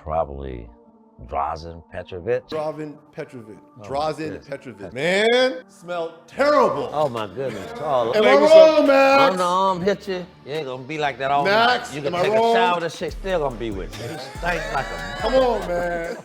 Probably Drazen Petrovic. Drazen Petrovic. Oh, Drazen yes. Petrovic. Man, smelled terrible. Oh my goodness. Oh, Am I wrong, Max? underarm hit you, you ain't gonna be like that all Max, night. You can am I take wrong? a shower, this shit still gonna be with you. He stinks like a... Come on, man.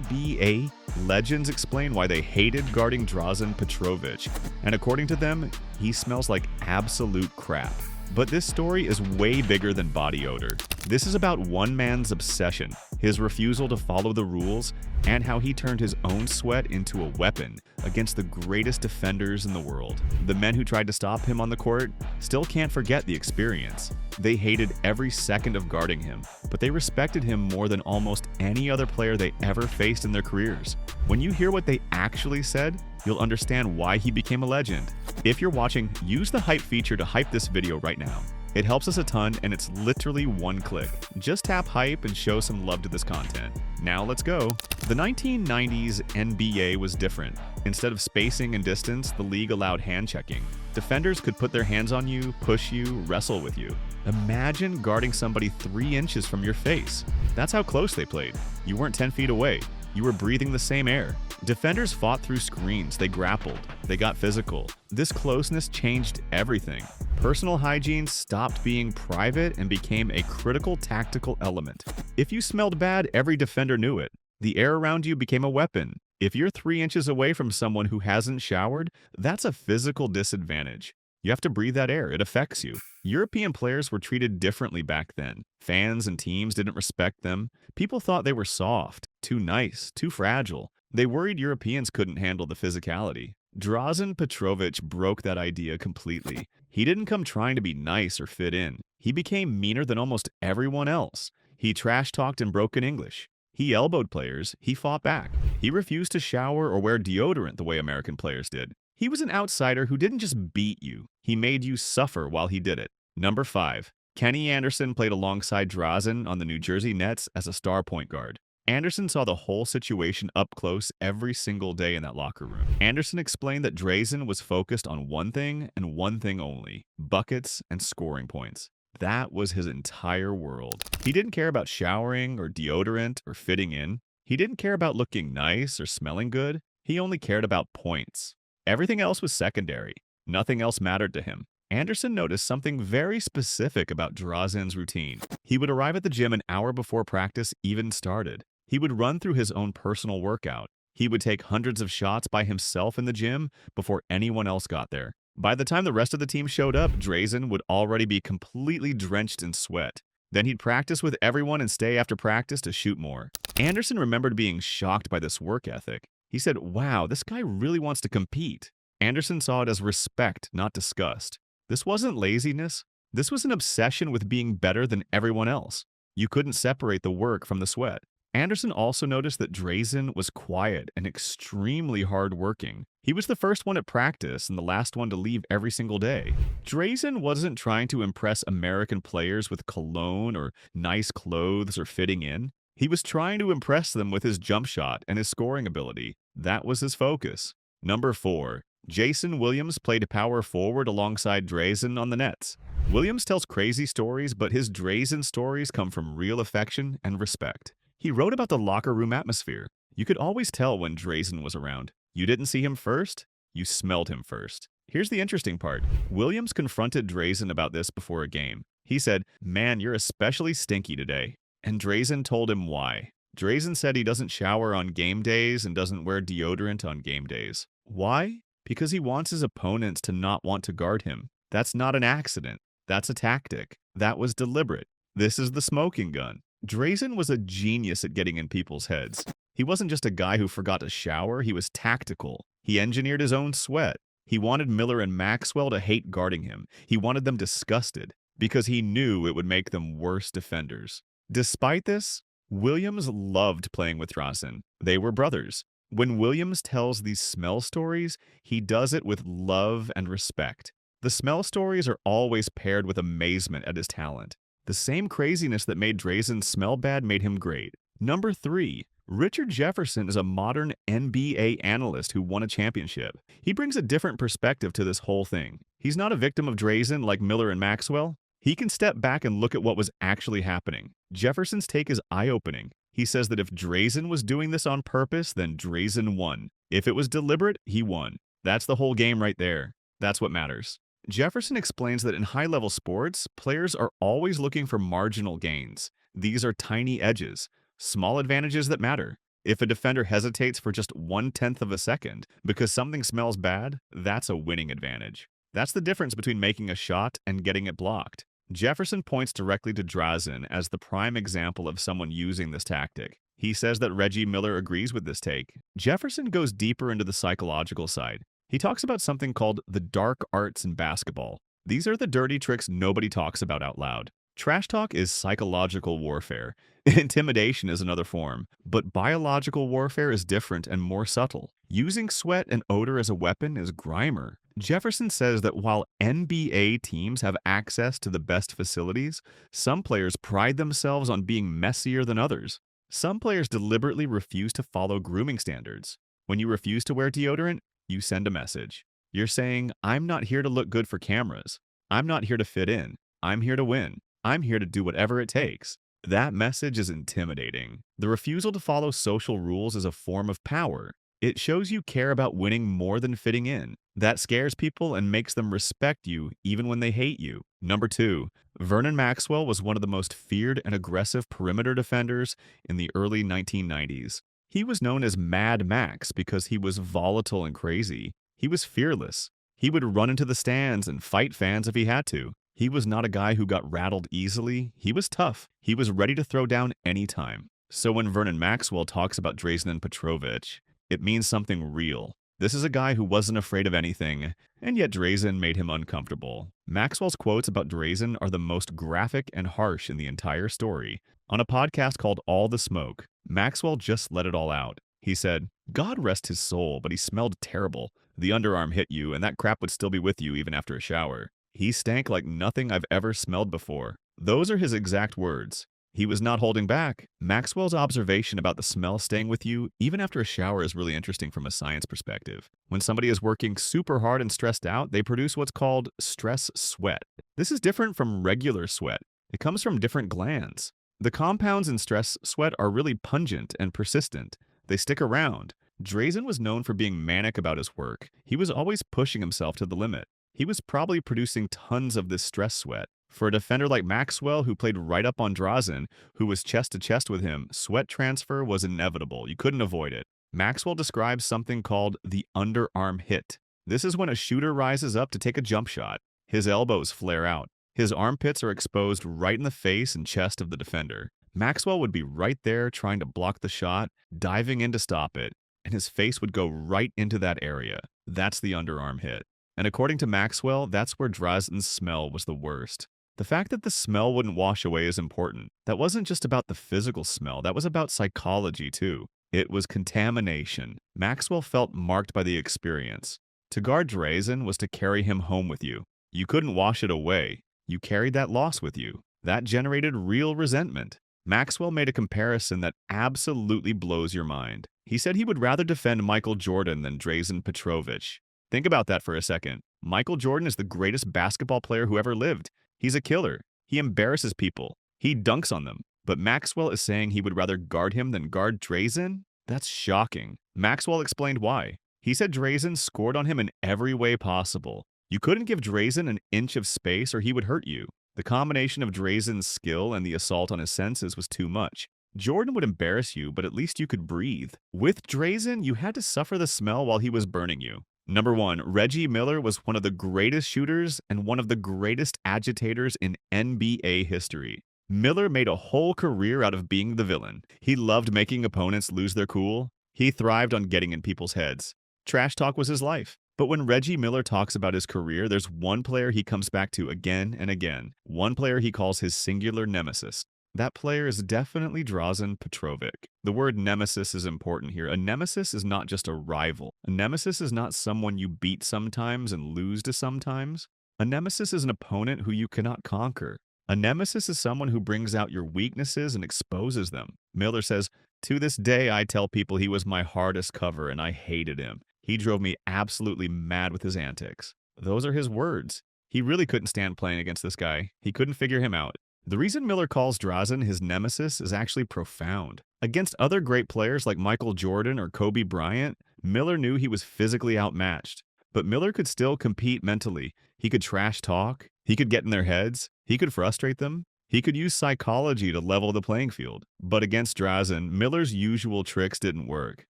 NBA legends explain why they hated guarding Drazen Petrovic, and according to them, he smells like absolute crap. But this story is way bigger than body odor. This is about one man's obsession, his refusal to follow the rules, and how he turned his own sweat into a weapon against the greatest defenders in the world. The men who tried to stop him on the court still can't forget the experience. They hated every second of guarding him, but they respected him more than almost any other player they ever faced in their careers. When you hear what they actually said, you'll understand why he became a legend. If you're watching, use the hype feature to hype this video right now. It helps us a ton, and it's literally one click. Just tap hype and show some love to this content. Now let's go. The 1990s NBA was different. Instead of spacing and distance, the league allowed hand checking. Defenders could put their hands on you, push you, wrestle with you. Imagine guarding somebody 3 inches from your face. That's how close they played. You weren't 10 feet away. You were breathing the same air. Defenders fought through screens, they grappled, they got physical. This closeness changed everything. Personal hygiene stopped being private and became a critical tactical element. If you smelled bad, every defender knew it. The air around you became a weapon. If you're 3 inches away from someone who hasn't showered, that's a physical disadvantage. You have to breathe that air, it affects you. European players were treated differently back then. Fans and teams didn't respect them. People thought they were soft, too nice, too fragile. They worried Europeans couldn't handle the physicality. Drazen Petrovic broke that idea completely. He didn't come trying to be nice or fit in. He became meaner than almost everyone else. He trash-talked in broken English. He elbowed players. He fought back. He refused to shower or wear deodorant the way American players did. He was an outsider who didn't just beat you. He made you suffer while he did it. Number 5. Kenny Anderson played alongside Drazen on the New Jersey Nets as a star point guard. Anderson saw the whole situation up close every single day in that locker room. Anderson explained that Drazen was focused on one thing and one thing only: buckets and scoring points. That was his entire world. He didn't care about showering or deodorant or fitting in. He didn't care about looking nice or smelling good. He only cared about points. Everything else was secondary. Nothing else mattered to him. Anderson noticed something very specific about Drazen's routine. He would arrive at the gym an hour before practice even started. He would run through his own personal workout. He would take hundreds of shots by himself in the gym before anyone else got there. By the time the rest of the team showed up, Drazen would already be completely drenched in sweat. Then he'd practice with everyone and stay after practice to shoot more. Anderson remembered being shocked by this work ethic. He said, "Wow, this guy really wants to compete." Anderson saw it as respect, not disgust. This wasn't laziness. This was an obsession with being better than everyone else. You couldn't separate the work from the sweat. Anderson also noticed that Drazen was quiet and extremely hardworking. He was the first one at practice and the last one to leave every single day. Drazen wasn't trying to impress American players with cologne or nice clothes or fitting in. He was trying to impress them with his jump shot and his scoring ability. That was his focus. Number 4. Jason Williams played power forward alongside Drazen on the Nets. Williams tells crazy stories, but his Drazen stories come from real affection and respect. He wrote about the locker room atmosphere. You could always tell when Drazen was around. You didn't see him first, you smelled him first. Here's the interesting part. Williams confronted Drazen about this before a game. He said, "Man, you're especially stinky today." And Drazen told him why. Drazen said he doesn't shower on game days and doesn't wear deodorant on game days. Why? Because he wants his opponents to not want to guard him. That's not an accident. That's a tactic. That was deliberate. This is the smoking gun. Drazen was a genius at getting in people's heads. He wasn't just a guy who forgot to shower, he was tactical. He engineered his own sweat. He wanted Miller and Maxwell to hate guarding him. He wanted them disgusted, because he knew it would make them worse defenders. Despite this, Williams loved playing with Drazen. They were brothers. When Williams tells these smell stories, he does it with love and respect. The smell stories are always paired with amazement at his talent. The same craziness that made Drazen smell bad made him great. Number 3. Richard Jefferson is a modern NBA analyst who won a championship. He brings a different perspective to this whole thing. He's not a victim of Drazen like Miller and Maxwell. He can step back and look at what was actually happening. Jefferson's take is eye-opening. He He says that if Drazen was doing this on purpose, then Drazen won. If it was deliberate, he won. That's the whole game right there. That's what matters. Jefferson explains that in high-level sports, players are always looking for marginal gains. These are tiny edges, small advantages that matter. If a defender hesitates for just 1/10 of a second because something smells bad, that's a winning advantage. That's the difference between making a shot and getting it blocked. Jefferson points directly to Drazen as the prime example of someone using this tactic. He says that Reggie Miller agrees with this take. Jefferson goes deeper into the psychological side. He talks about something called the dark arts in basketball. These are the dirty tricks nobody talks about out loud. Trash talk is psychological warfare. Intimidation is another form, but biological warfare is different and more subtle. Using sweat and odor as a weapon is grimer. Jefferson says that while NBA teams have access to the best facilities, some players pride themselves on being messier than others. Some players deliberately refuse to follow grooming standards. When you refuse to wear deodorant, you send a message. You're saying, I'm not here to look good for cameras. I'm not here to fit in. I'm here to win. I'm here to do whatever it takes. That message is intimidating. The refusal to follow social rules is a form of power. It shows you care about winning more than fitting in. That scares people and makes them respect you even when they hate you. Number 2, Vernon Maxwell was one of the most feared and aggressive perimeter defenders in the early 1990s. He was known as Mad Max because he was volatile and crazy. He was fearless. He would run into the stands and fight fans if he had to. He was not a guy who got rattled easily. He was tough. He was ready to throw down anytime. So when Vernon Maxwell talks about Drazen Petrovic, it means something real. This is a guy who wasn't afraid of anything, and yet Drazen made him uncomfortable. Maxwell's quotes about Drazen are the most graphic and harsh in the entire story. On a podcast called All the Smoke, Maxwell just let it all out. He said, God rest his soul, but he smelled terrible. The underarm hit you, and that crap would still be with you even after a shower. He stank like nothing I've ever smelled before. Those are his exact words. He was not holding back. Maxwell's observation about the smell staying with you, even after a shower, is really interesting from a science perspective. When somebody is working super hard and stressed out, they produce what's called stress sweat. This is different from regular sweat. It comes from different glands. The compounds in stress sweat are really pungent and persistent. They stick around. Drazen was known for being manic about his work. He was always pushing himself to the limit. He was probably producing tons of this stress sweat. For a defender like Maxwell, who played right up on Drazen, who was chest to chest with him, sweat transfer was inevitable. You couldn't avoid it. Maxwell describes something called the underarm hit. This is when a shooter rises up to take a jump shot. His elbows flare out. His armpits are exposed right in the face and chest of the defender. Maxwell would be right there trying to block the shot, diving in to stop it, and his face would go right into that area. That's the underarm hit. And according to Maxwell, that's where Drazen's smell was the worst. The fact that the smell wouldn't wash away is important. That wasn't just about the physical smell, that was about psychology too. It was contamination. Maxwell felt marked by the experience. To guard Drazen was to carry him home with you. You couldn't wash it away. You carried that loss with you. That generated real resentment. Maxwell made a comparison that absolutely blows your mind. He said he would rather defend Michael Jordan than Drazen Petrovic. Think about that for a second. Michael Jordan is the greatest basketball player who ever lived. He's a killer. He embarrasses people. He dunks on them. But Maxwell is saying he would rather guard him than guard Drazen? That's shocking. Maxwell explained why. He said Drazen scored on him in every way possible. You couldn't give Drazen an inch of space or he would hurt you. The combination of Drazen's skill and the assault on his senses was too much. Jordan would embarrass you, but at least you could breathe. With Drazen, you had to suffer the smell while he was burning you. Number 1, Reggie Miller was one of the greatest shooters and one of the greatest agitators in NBA history. Miller made a whole career out of being the villain. He loved making opponents lose their cool. He thrived on getting in people's heads. Trash talk was his life. But when Reggie Miller talks about his career, there's one player he comes back to again and again. One player he calls his singular nemesis. That player is definitely Drazen Petrovic. The word nemesis is important here. A nemesis is not just a rival. A nemesis is not someone you beat sometimes and lose to sometimes. A nemesis is an opponent who you cannot conquer. A nemesis is someone who brings out your weaknesses and exposes them. Miller says, "To this day, I tell people he was my hardest cover and I hated him. He drove me absolutely mad with his antics." Those are his words. He really couldn't stand playing against this guy. He couldn't figure him out. The reason Miller calls Drazen his nemesis is actually profound. Against other great players like Michael Jordan or Kobe Bryant, Miller knew he was physically outmatched. But Miller could still compete mentally. He could trash talk, he could get in their heads, he could frustrate them, he could use psychology to level the playing field. But against Drazen, Miller's usual tricks didn't work.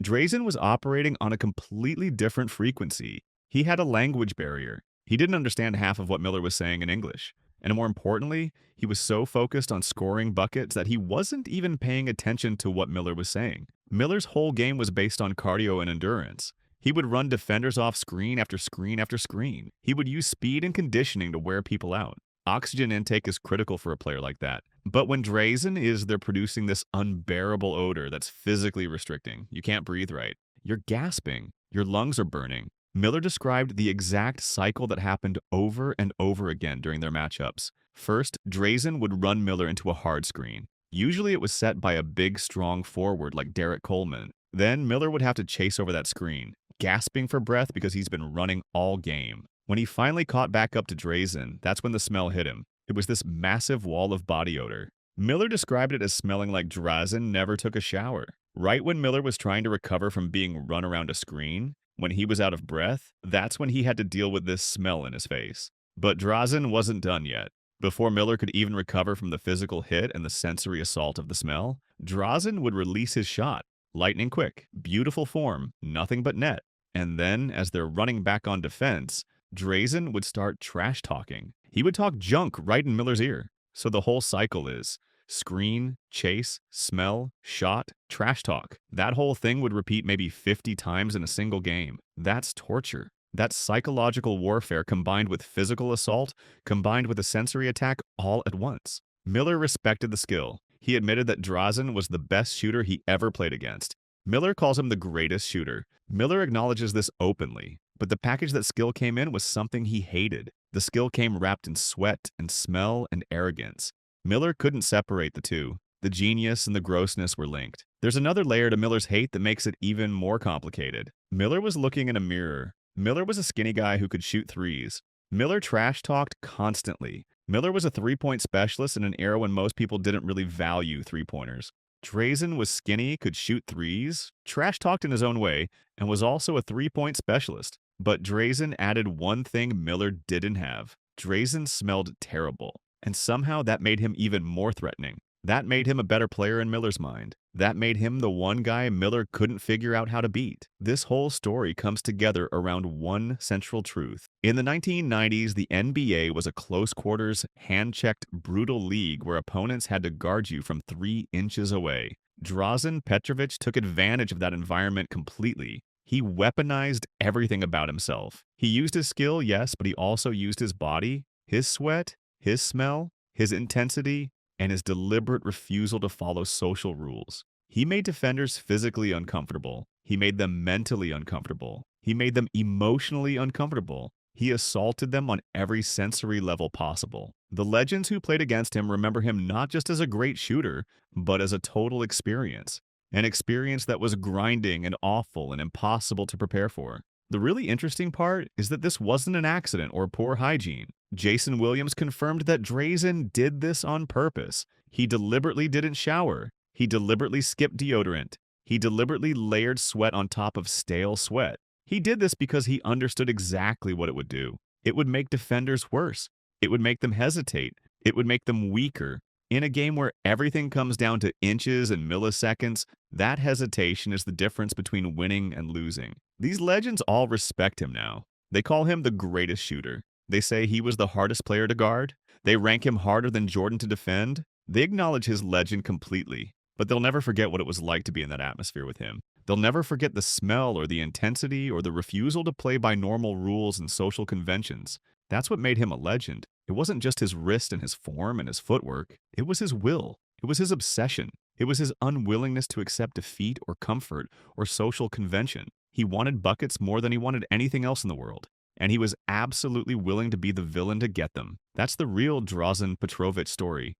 Drazen was operating on a completely different frequency. He had a language barrier. He didn't understand half of what Miller was saying in English. And more importantly, he was so focused on scoring buckets that he wasn't even paying attention to what Miller was saying. Miller's whole game was based on cardio and endurance. He would run defenders off screen after screen after screen. He would use speed and conditioning to wear people out. Oxygen intake is critical for a player like that. But when Drazen is, they're producing this unbearable odor that's physically restricting. You can't breathe right. You're gasping. Your lungs are burning. Miller described the exact cycle that happened over and over again during their matchups. First, Drazen would run Miller into a hard screen. Usually it was set by a big, strong forward like Derek Coleman. Then Miller would have to chase over that screen, gasping for breath because he's been running all game. When he finally caught back up to Drazen, that's when the smell hit him. It was this massive wall of body odor. Miller described it as smelling like Drazen never took a shower. Right when Miller was trying to recover from being run around a screen, when he was out of breath, that's when he had to deal with this smell in his face. But Drazen wasn't done yet. Before Miller could even recover from the physical hit and the sensory assault of the smell, Drazen would release his shot. Lightning quick, beautiful form, nothing but net. And then, as they're running back on defense, Drazen would start trash talking. He would talk junk right in Miller's ear. So the whole cycle is screen, chase, smell, shot, trash talk. That whole thing would repeat maybe 50 times in a single game. That's torture. That's psychological warfare combined with physical assault, combined with a sensory attack all at once. Miller respected the skill. He admitted that Drazen was the best shooter he ever played against. Miller calls him the greatest shooter. Miller acknowledges this openly. But the package that skill came in was something he hated. The skill came wrapped in sweat and smell and arrogance. Miller couldn't separate the two. The genius and the grossness were linked. There's another layer to Miller's hate that makes it even more complicated. Miller was looking in a mirror. Miller was a skinny guy who could shoot threes. Miller trash-talked constantly. Miller was a three-point specialist in an era when most people didn't really value three-pointers. Drazen was skinny, could shoot threes, trash-talked in his own way, and was also a three-point specialist. But Drazen added one thing Miller didn't have. Drazen smelled terrible. And somehow that made him even more threatening. That made him a better player in Miller's mind. That made him the one guy Miller couldn't figure out how to beat. This whole story comes together around one central truth. In the 1990s, the NBA was a close-quarters, hand-checked, brutal league where opponents had to guard you from 3 inches away. Drazen Petrovic took advantage of that environment completely. He weaponized everything about himself. He used his skill, yes, but he also used his body, his sweat, his smell, his intensity, and his deliberate refusal to follow social rules. He made defenders physically uncomfortable. He made them mentally uncomfortable. He made them emotionally uncomfortable. He assaulted them on every sensory level possible. The legends who played against him remember him not just as a great shooter, but as a total experience. An experience that was grinding and awful and impossible to prepare for. The really interesting part is that this wasn't an accident or poor hygiene. Jason Williams confirmed that Drazen did this on purpose. He deliberately didn't shower. He deliberately skipped deodorant. He deliberately layered sweat on top of stale sweat. He did this because he understood exactly what it would do. It would make defenders worse. It would make them hesitate. It would make them weaker. In a game where everything comes down to inches and milliseconds, that hesitation is the difference between winning and losing. These legends all respect him now. They call him the greatest shooter. They say he was the hardest player to guard. They rank him harder than Jordan to defend. They acknowledge his legend completely, but they'll never forget what it was like to be in that atmosphere with him. They'll never forget the smell or the intensity or the refusal to play by normal rules and social conventions. That's what made him a legend. It wasn't just his wrist and his form and his footwork. It was his will. It was his obsession. It was his unwillingness to accept defeat or comfort or social convention. He wanted buckets more than he wanted anything else in the world. And he was absolutely willing to be the villain to get them. That's the real Drazen Petrovic story.